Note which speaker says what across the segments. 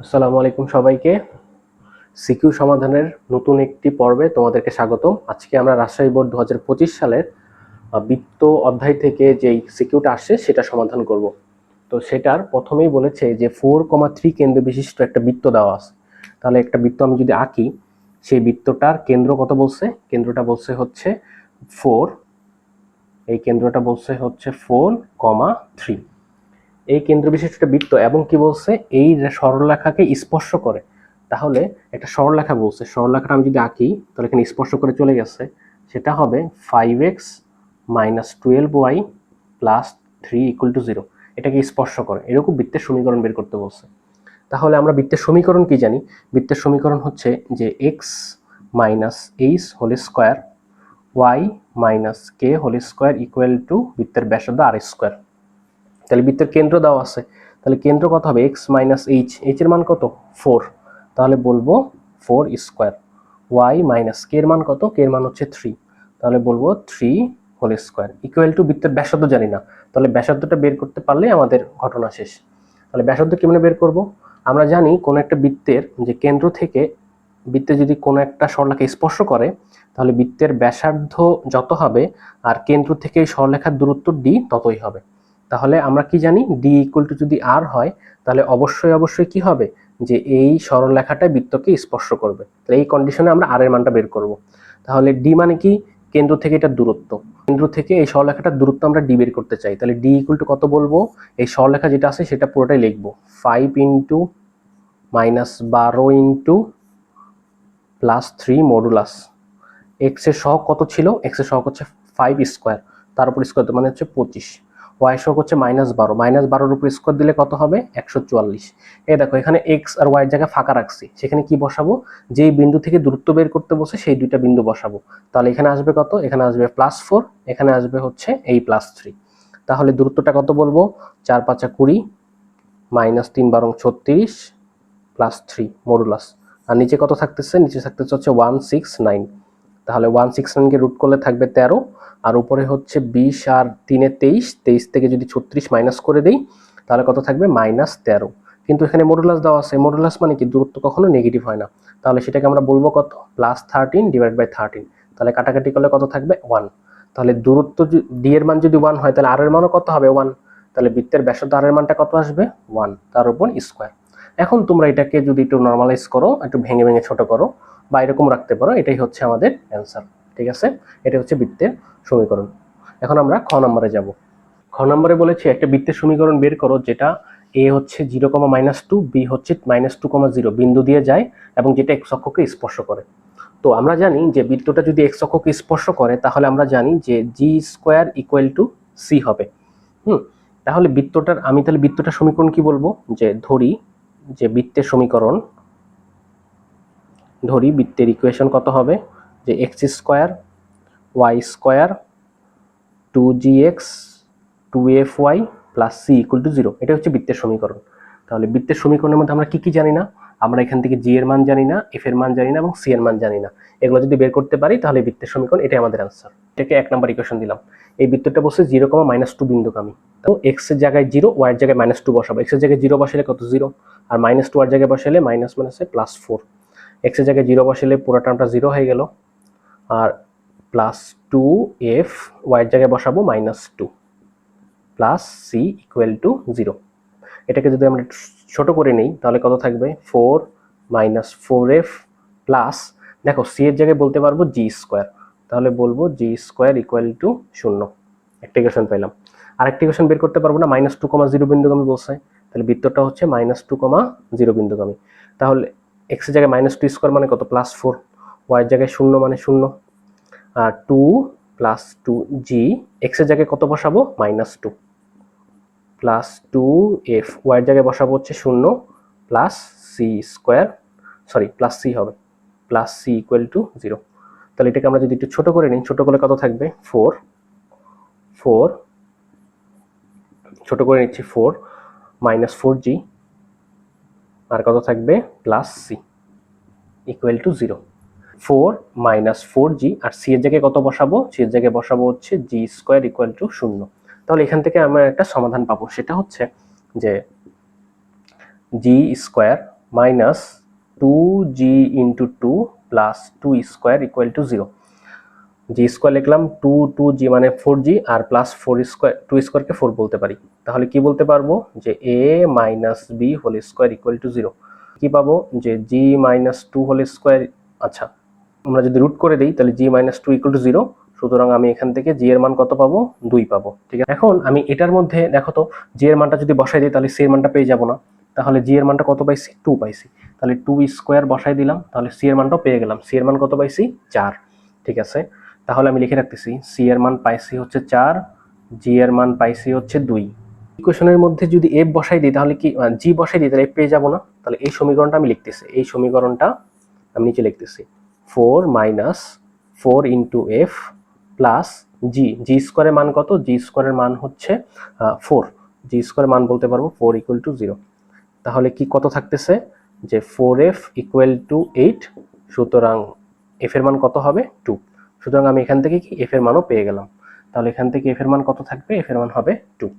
Speaker 1: আসসালামু আলাইকুম সবাইকে। সিকিউ সমাধানের নতুন একটি পর্বে তোমাদেরকে স্বাগতম। আজকে আমরা রাজশাহী বোর্ড 2025 সালের বৃত্ত অধ্যায় থেকে যেই সিকিউটা আসছে সেটা সমাধান করব। তো সেটার প্রথমেই বলেছে যে 4,3 কেন্দ্র বিশিষ্ট একটা বৃত্ত দেওয়া আছে। তাহলে একটা বৃত্ত আমি যদি আঁকি, সেই বৃত্তটার কেন্দ্র কত বলছে? কেন্দ্রটা বলছে হচ্ছে 4। এই কেন্দ্রটা বলছে হচ্ছে 4,3। এই কেন্দ্র বিশিষ্ট একটা বৃত্ত এবং কি বলছে এই সরলরেখাকে স্পর্শ করে। তাহলে একটা সরলরেখা বলছে, সরলরেখাটা আমি যদি আঁকি তাহলে এখানে স্পর্শ করে চলে গেছে, সেটা হবে 5x - 12y + 3 = 0। এটাকে স্পর্শ করে, এরকম বৃত্তের সমীকরণ বের করতে বলছে। তাহলে আমরা বৃত্তের সমীকরণ কি জানি? বৃত্তের সমীকরণ হচ্ছে যে x - h whole square y - k whole square = বৃত্তের ব্যাসার্ধ r²। তাহলে বৃত্তের কেন্দ্র দেওয়া আছে, তাহলে কেন্দ্র কত হবে? x - h, h এর মান কত? 4। তাহলে বলবো 4²। y - k এর মান কত? k এর মান হচ্ছে 3। তাহলে বলবো 3 হোল স্কয়ার = বৃত্তের ব্যাসার্ধ জানি না, তাহলে ব্যাসার্ধটা বের করতে পারলে আমাদের ঘটনা শেষ। তাহলে ব্যাসার্ধ কিভাবে বের করব? আমরা জানি কোন একটা বৃত্তের যে কেন্দ্র থেকে বৃত্তে যদি কোনো একটা সরলরেখা স্পর্শ করে, তাহলে বৃত্তের ব্যাসার্ধ যত হবে আর কেন্দ্র থেকে এই সরলরেখার দূরত্ব d ততই হবে। তাহলে আমরা কি জানি? d = যদি r হয় তাহলে অবশ্যই কি হবে? যে এই সরলরেখাটা বৃত্তকে স্পর্শ করবে। তাহলে এই কন্ডিশনে আমরা r এর মানটা বের করব। তাহলে d মানে কি? কেন্দ্র থেকে এটা দূরত্ব, কেন্দ্র থেকে এই সরলরেখাটার দূরত্ব আমরা d বের করতে চাই। তাহলে d = কত বলবো? এই সরলরেখা যেটা আছে সেটা পুরোটাই লিখবো, 5 * -12 + 3 মডুলাস x এর সহগ কত ছিল? x এর সহগ হচ্ছে 5², তার উপর স্কয়ার মানে হচ্ছে 25। y এর সহগ হচ্ছে -12, -12 এর উপর স্কয়ার দিলে কত হবে? 144। এই দেখো এখানে x আর y এর জায়গায় ফাঁকা রাখছি, সেখানে কি বসাবো? যেই বিন্দু থেকে দূরত্ব বের করতে বসে সেই দুইটা বিন্দু বসাবো। তাহলে এখানে আসবে কত? এখানে আসবে +4, এখানে আসবে হচ্ছে এই +3। তাহলে দূরত্বটা কত বলবো? 4 × 5 = 20, -3 × 12 = 36 +3 মডুলাস। আর নিচে কত থাকতেছে? নিচে থাকতেছে হচ্ছে 169। তাহলে 169 কে রুট করলে থাকবে 13, আর উপরে হচ্ছে 20 আর 3 এ 23, 23 থেকে যদি 36 মাইনাস করে দেই তাহলে কত থাকবে? -13। কিন্তু এখানে মডুলাস দেওয়া আছে, মডুলাস মানে কি? দূরত্ব কখনো নেগেটিভ হয় না, তাহলে সেটাকে আমরা বলবো কত? +13 / 13। তাহলে কাটাকাটি করলে কত থাকবে? 1। তাহলে দূরত্ব d এর মান যদি 1 হয় তাহলে r এর মানও কত হবে? 1। তাহলে বৃত্তের ব্যাসার্ধ r এর মানটা কত আসবে? 1, তার উপর স্কয়ার। এখন তোমরা এটাকে যদি একটু নরমালাইজ করো, একটু ভেঙে ছোট করো বা এরকম রাখতে পারো, এটাই হচ্ছে আমাদের অ্যান্সার। ঠিক আছে, এটা হচ্ছে বৃত্তের সমীকরণ। এখন আমরা খ নম্বরে যাব। খ নম্বরে বলেছি একটা বৃত্তের সমীকরণ বের করো যেটা a হচ্ছে 0,-2, b হচ্ছে -2,0 বিন্দু দিয়ে যায় এবং যেটা x অক্ষকে স্পর্শ করে। তো আমরা জানি যে বৃত্তটা যদি x অক্ষকে স্পর্শ করে তাহলে আমরা জানি যে g² = c হবে। তাহলে বৃত্তটার সমীকরণ কি বলবো? যে ধরি যে বৃত্তের সমীকরণ, ধরি বৃত্তের ইকুয়েশন কত হবে? যে x² y² 2gx 2fy + c = 0। এটা হচ্ছে বৃত্তের সমীকরণ। তাহলে বৃত্তের সমীকরণের মধ্যে আমরা কি জানি না? আমরা এখান থেকে g এর মান জানি না, f এর মান জানি না এবং c এর মান জানি না। এগুলো যদি বের করতে পারি তাহলে বৃত্তের সমীকরণ, এটাই আমাদের অ্যান্সার। এটাকে 1 নম্বর ইকুয়েশন দিলাম। এই বৃত্তটা বলছে 0,-2 বিন্দুগামী। তো x এর জায়গায় 0, y এর জায়গায় -2 বসাবো। x এর জায়গায় 0 বসালে কত? 0, আর -2 এর জায়গায় বসালে মাইনাস +4। x এর জায়গায় 0 বসালে পুরো টার্মটা 0 হয়ে গেল, আর +2f y এর জায়গায় বসাবো -2 + c = 0। এটাকে যদি আমরা ছোট করে নেই তাহলে কত থাকবে? 4 - 4f প্লাস, দেখো c এর জায়গায় বলতে পারবো g², তাহলে বলবো g² = 0। একটা ইকুয়েশন পেলাম। আরেকটা ইকুয়েশন বের করতে পারবো না? -2,0 বিন্দুগামী বলছে, তাহলে বৃত্তটা হচ্ছে -2,0 বিন্দুগামী। তাহলে x এর জায়গায় -2² মানে কত? +4, y এর জায়গায় 0 মানে 0, আর 2 + 2g, x এর জায়গায় কত বসাবো? -2 +2f, y এর জায়গায় বসাবো হচ্ছে 0 +c², সরি +c হবে, +c = 0। তাহলে এটাকে আমরা যদি একটু ছোট করে নিই, ছোট করলে কত থাকবে? 4 ছোট করে নিচ্ছি, 4 - 4g, আর কত থাকবে? +c = 0। 4 - 4g আর c এর জায়গায় কত বসাবো? c এর জায়গায় বসাবো হচ্ছে g² = 0। তাহলে এখান থেকে আমরা একটা সমাধান পাবো, সেটা হচ্ছে যে g² minus 2g into 2 plus 2 square equal to 0। G square লিখলাম 2g মানে 4g আর প্লাস 4 স্কোয়ার 2 স্কোয়ারকে 4 বলতে পারি। তাহলে কি বলতে পারবো যে a minus B whole square equal to 0। কি পাবো যে g মাইনাস 2 হোল স্কোয়ার, আচ্ছা আমরা যদি রুট করে দিই তাহলে g মাইনাস 2 ইকুয়াল টু 0। সুতরাং আমি এখান থেকে g এর মান কত পাবো 2 পাবো। ঠিক আছে, এখন আমি এটার মধ্যে দেখো তো g এর মানটা যদি বসাই দিই তাহলে c এর মানটা পেয়ে যাবো না। তাহলে g এর মানটা কত পাইছি 2 পাইছি, তাহলে 2 স্কোয়ার বসাই দিলাম, তাহলে c এর মানটাও পেয়ে গেলাম। c এর মান কত পাইছি 4। ঠিক আছে, তাহলে আমি লিখে রাখতেছি c এর মান পাইছি হচ্ছে 4, g এর মান পাইছি হচ্ছে 2। ইকুয়েশনের মধ্যে যদি f বসাই দিই তাহলে কি g বসাই দিই তাহলে f পেয়ে যাবো না। তাহলে এই সমীকরণটা আমি লিখতেছি, এই সমীকরণটা আমি নিচে লিখতেছি 4 মাইনাস 4 ইন্টু এফ প্লাস জি, জি স্কোয়ারের মান কত, জি স্কোয়ারের মান হচ্ছে 4, জি স্কোয়ারের মান বলতে পারবো 4 ইকুয়াল টু 0। তাহলে কি কত থাকতেছে যে 4f ইকুয়াল টু 8, সুতরাং f এর মান কত হবে 2। সুতরাং আমি এখান থেকে কি f এর মানও পেয়ে গেলাম। তাহলে এখান থেকে f এর মান কত থাকবে, f এর মান হবে 2।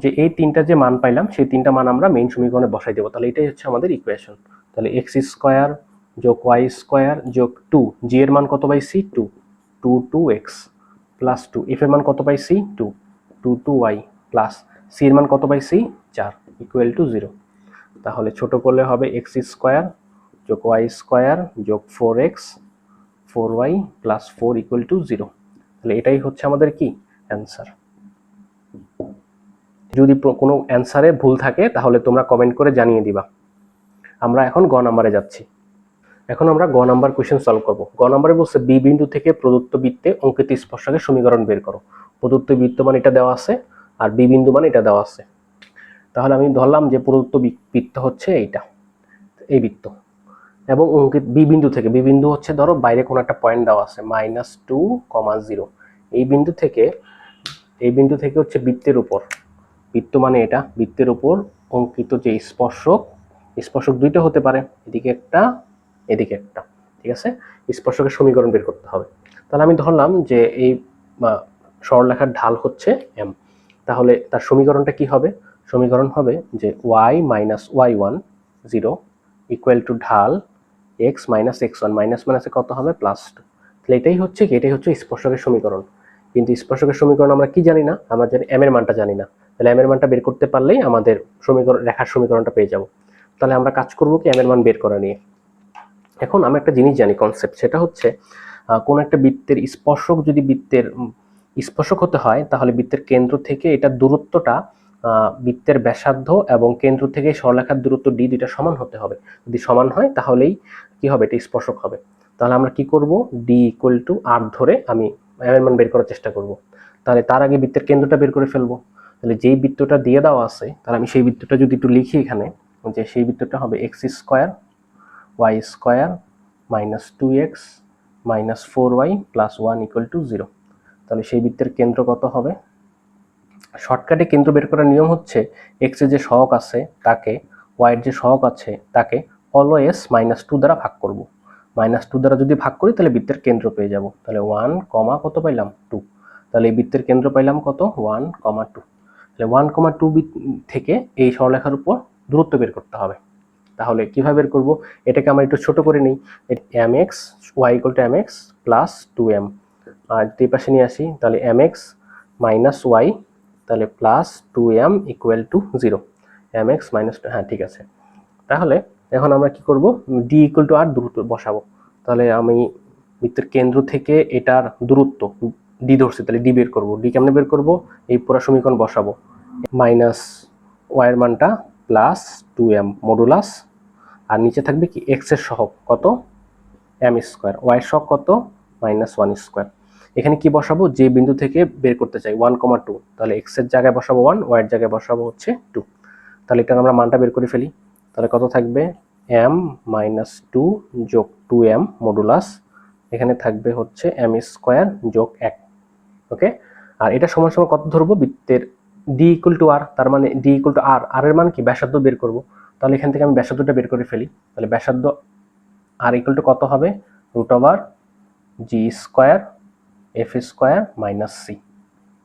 Speaker 1: যে এই তিনটা যে মান পাইলাম সেই তিনটা মান আমরা মেইন সমীকরণে বসাই দেবো। তাহলে এটাই হচ্ছে আমাদের ইকুয়েশন। তাহলে x স্কোয়ার যোগ ওয়াই স্কোয়ার যোগ 2, জি এর মান কত পাইছি 2, 2x প্লাস 2, এফ এর মান কত পাইছি 2, 2y প্লাস সি এর মান কত পাইছি 4 ইকুয়াল টু 0। তাহলে ছোট করলে হবে এক্স স্কোয়ার যোগ ওয়াই স্কোয়ার যোগ 4x 4y plus 4 equal to 0। তাহলে এটাই হচ্ছে আমাদের কি অ্যান্সার। যদি কোনো অ্যান্সারে ভুল থাকে তাহলে তোমরা কমেন্ট করে জানিয়ে দিবা। আমরা এখন গ নাম্বারে যাচ্ছি। এখন আমরা গ নাম্বার কোয়েশ্চেন সলভ করব। গ নাম্বারে বলছে বি বিন্দু থেকে প্রদত্ত বৃত্তে অঙ্কিত স্পর্শকের সমীকরণ বের করো। প্রদত্ত বৃত্ত মান এটা দেওয়া আছে আর বি বিন্দু মান এটা দেওয়া আছে। তাহলে আমি ধরলাম যে প্রদত্ত বৃত্ত হচ্ছে এইটা, এই বৃত্ত, এবং অঙ্কিত বি বিন্দু থেকে, বি বিন্দু হচ্ছে ধরো বাইরে কোনো একটা পয়েন্ট দেওয়া আছে -2,0। এই বিন্দু থেকে হচ্ছে বৃত্তের উপর, বৃত্ত মানে এটা, বৃত্তের উপর অঙ্কিত যে স্পর্শক, স্পর্শক দুইটা হতে পারে, এদিকে একটা এদিকে একটা। ঠিক আছে, স্পর্শকের সমীকরণ বের করতে হবে। তাহলে আমি ধরলাম যে এই সরলরেখার ঢাল হচ্ছে m। তাহলে তার সমীকরণটা কি হবে, সমীকরণ হবে যে y minus y1 0 equal to ঢাল x মাইনাস x1, মাইনাস মাইনাসে কত হবে +2। তাহলে এটাই হচ্ছে স্পর্শকের সমীকরণ। কিন্তু স্পর্শকের সমীকরণ আমরা কি জানি না, আমরা জানি m এর মানটা জানি না। তাহলে m এর মানটা বের করতে পারলেই আমাদের সমীকরণ, রেখার সমীকরণটা পেয়ে যাব। তাহলে আমরা কাজ করব কি m এর মান বের করা নিয়ে। এখন আমরা একটা জিনিস জানি কনসেপ্ট, সেটা হচ্ছে কোন একটা বৃত্তের স্পর্শক যদি বৃত্তের স্পর্শক হতে হয় তাহলে বৃত্তের কেন্দ্র থেকে এটা দূরত্বটা, বৃত্তের ব্যাসার্ধ এবং কেন্দ্র থেকে সরলরেখার দূরত্ব d দুইটা সমান হতে হবে। যদি সমান হয় তাহলেই কি হবে, এটা স্পর্শক হবে। তাহলে আমরা কি করব, d ইকুয়াল টু r ধরে আমি m এর মান বের করার চেষ্টা করব। তাহলে তার আগে বৃত্তের কেন্দ্রটা বের করে ফেলবো। তাহলে যেই বৃত্তটা দিয়ে দেওয়া আছে, তাহলে আমি সেই বৃত্তটা যদি একটু লিখি এখানে, যে সেই বৃত্তটা হবে x square y square minus 2x minus 4y plus 1 equal to 0। তাহলে সেই বৃত্তের কেন্দ্র কত হবে, শর্টকাটে কেন্দ্র বের করার নিয়ম হচ্ছে x এর যে সহগ আছে তাকে, y এর যে সহগ আছে তাকে অলওয়েজ -2 দ্বারা ভাগ করব। -2 দ্বারা যদি ভাগ করি তাহলে বৃত্তের কেন্দ্র পেয়ে যাব। তাহলে 1, কত পাইলাম 2। তাহলে এই বৃত্তের কেন্দ্র পাইলাম কত 1, 2। তাহলে 1, 2 থেকে এই সরলরেখার উপর দূরত্ব বের করতে হবে। তাহলে কিভাবে বের করব, এটাকে আমরা একটু ছোট করে নিই, mx y equal to mx plus 2m, আর যদি এই পাশে নিয়ে আসি তাহলে mx মাইনাস y, তাহলে plus 2m equal to 0, mx minus 2, হ্যাঁ ঠিক আছে। তাহলে এখন আমরা কি করব, d ইকুয়াল টু r দূরত্ব বসাবো। তাহলে আমি বৃত্তের কেন্দ্র থেকে এটার দূরত্ব d ধরছি, তাহলে d বের করব। d কেমনে বের করব, এই পুরো সমীকরণ বসাবো, মাইনাস y এর মানটা প্লাস 2m মডুলাস, আর নিচে থাকবে কি x এর সহগ কত m স্কোয়ার, y এর সহগ কত -1 স্কোয়ার। এখানে কি বসাবো, যে বিন্দু থেকে বের করতে চাই 1, 2, তাহলে x এর জায়গায় বসাবো 1, y এর জায়গায় বসাবো হচ্ছে 2। তাহলে এটা আমরা মানটা বের করে ফেলি। তাহলে কত থাকবে m মাইনাস 2 যোগ 2m মডুলাস, এখানে থাকবে হচ্ছে m স্কোয়ার যোগ 1। ওকে, আর এটা সমান সমান কত ধরবো, বৃত্তের d ইকুয়াল টু r, তার মানে d equal to r, r এর মান কি ব্যাসার্ধ বের করব। তাহলে এখান থেকে আমি ব্যাসার্ধটা বের করে ফেলি। তাহলে ব্যাসার্ধ r ইকুয়াল টু কত হবে, √g square f square minus c।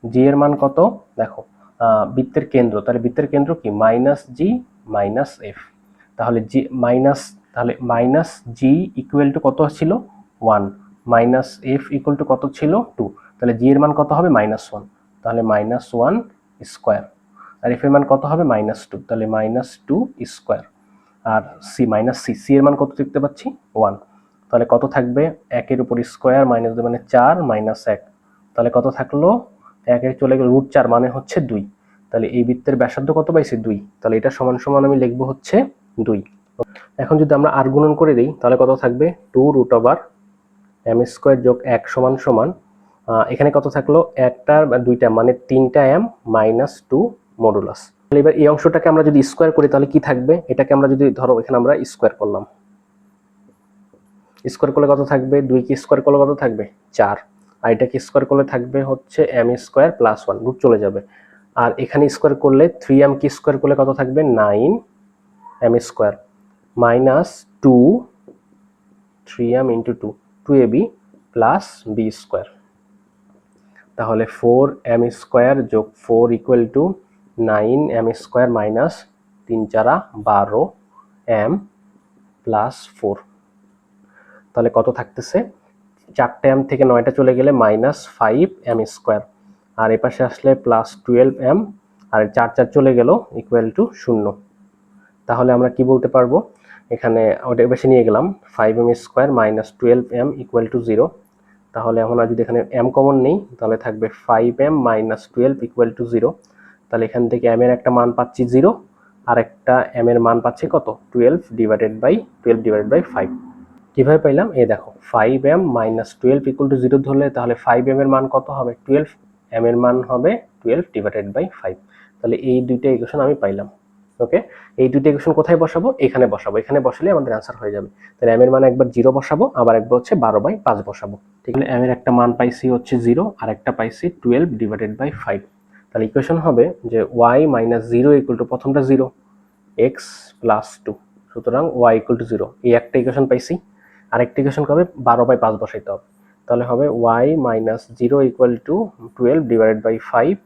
Speaker 1: g এর মান কত দেখো, বৃত্তের কেন্দ্র, তাহলে বৃত্তের কেন্দ্র কি -g মাইনাস f, তাহলে জি মাইনাস, তাহলে মাইনাস জি ইকুয়াল টু কত ছিল 1, মাইনাস এফ ইকুয়াল টু কত ছিল 2, তাহলে জি এর মান কত হবে -1, তাহলে -1 স্কোয়ার, আর এফ এর মান কত হবে -2, তাহলে -2 স্কোয়ার, আর সি মাইনাস সি, সি এর মান কত দেখতে পাচ্ছি 1, তাহলে কত থাকবে 1 এর উপর স্কোয়ার মাইনাস 2 মানে 4 মাইনাস 1, তাহলে কত থাকলো 1 এর চলে গেল √4 মানে হচ্ছে 2, তাহলে এই বৃত্তের ব্যাসার্ধ কত পাইছি 2, তাহলে এটা সমান সমান আমি লিখবো হচ্ছে 2। এখন যদি আমরা আর গুণন করে দিই তাহলে কত থাকবে 2√m² যোগ 1 সমান সমান এখানে কত থাকলো একটা দুইটা মানে 3টা m মাইনাস 2 মডুলাস। এবার এই অংশটাকে আমরা যদি স্কোয়ার করি তাহলে কি থাকবে, এটাকে আমরা যদি ধরো এখানে আমরা স্কোয়ার করলাম, স্কোয়ার করলে কত থাকবে 2 কে স্কোয়ার করলে কত থাকবে 4, আর এটাকে স্কোয়ার করলে থাকবে হচ্ছে m² + 1, রুট চলে যাবে, আর এখানে স্কোয়ার করলে 3m কে স্কোয়ার করলে কত থাকবে 9m² minus 2 3m × 2 2ab plus b², তাহলে 4m² যোগ 4 = 9m² মাইনাস 3 4 12m প্লাস 4, তাহলে কত থাকতেছে 4টে m থেকে 9টা চলে গেলে -5m², আর এ পাশে আসলে +12m, আর 4 4 চলে গেল = 0, তাহলে আমরা কি বলতে পারবো এখানে ওটা বেশি নিয়ে গেলাম 5m² - 12m = 0, তাহলে এখন যদি এখানে m কমন নেই তাহলে থাকবে 5m - 12 = 0, তাহলে এখান থেকে m এর একটা মান পাচ্ছি 0, আর একটা m এর মান পাচ্ছি কত 12 / 5। কিভাবে পাইলাম এই দেখো 5m - 12 = 0 ধরলে তাহলে 5m এর মান কত হবে 12, m এর মান হবে 12 / 5, তাহলে এই দুইটা ইকুয়েশন আমি পাইলাম। ওকে, এই দুইটা ইকুয়েশন কোথায় বসাবো, এখানে বসাবো, এখানে বসালে আমাদের অ্যান্সার হয়ে যাবে। তাহলে m এর মান একবার 0 বসাবো, আবার একবার হচ্ছে 12/5 বসাবো। ঠিক আছে, m এর একটা মান পাইছি হচ্ছে 0, আর একটা পাইছি 12/5, তাহলে ইকুয়েশন হবে যে y - 0 = প্রথমটা 0, x + 2, সুতরাং y = 0, এই একটা ইকুয়েশন পাইছি। আরেকটা ইকুয়েশন কবে 12/5 বসাইতে হবে, তাহলে হবে y - 0 = 12/5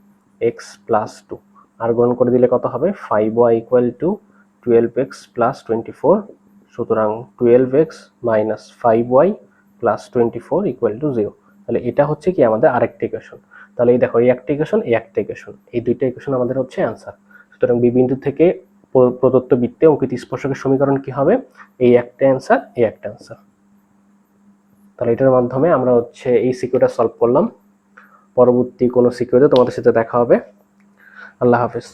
Speaker 1: x + 2, আর গুণন করে দিলে কত হবে 5y = 12x + 24, সুতরাং 12x - 5y + 24 = 0, তাহলে এটা হচ্ছে কি আমাদের আরেকটা ইকুয়েশন। তাহলে এই দেখো এই একটা ইকুয়েশন, এই একটা ইকুয়েশন, এই দুইটা ইকুয়েশন আমাদের হচ্ছে অ্যান্সার। সুতরাং বি বিন্দু থেকে প্রদত্ত বৃত্তে অঙ্কিত স্পর্শকের সমীকরণ কি হবে, এই একটা অ্যান্সার, এই একটা অ্যান্সার। তাহলে এটার মাধ্যমে আমরা হচ্ছে এই সিকিউরটা সলভ করলাম। পরবর্তী কোনো সিকিউরিতে তোমাদের সাথে দেখা হবে। আল্লাহ হাফেজ।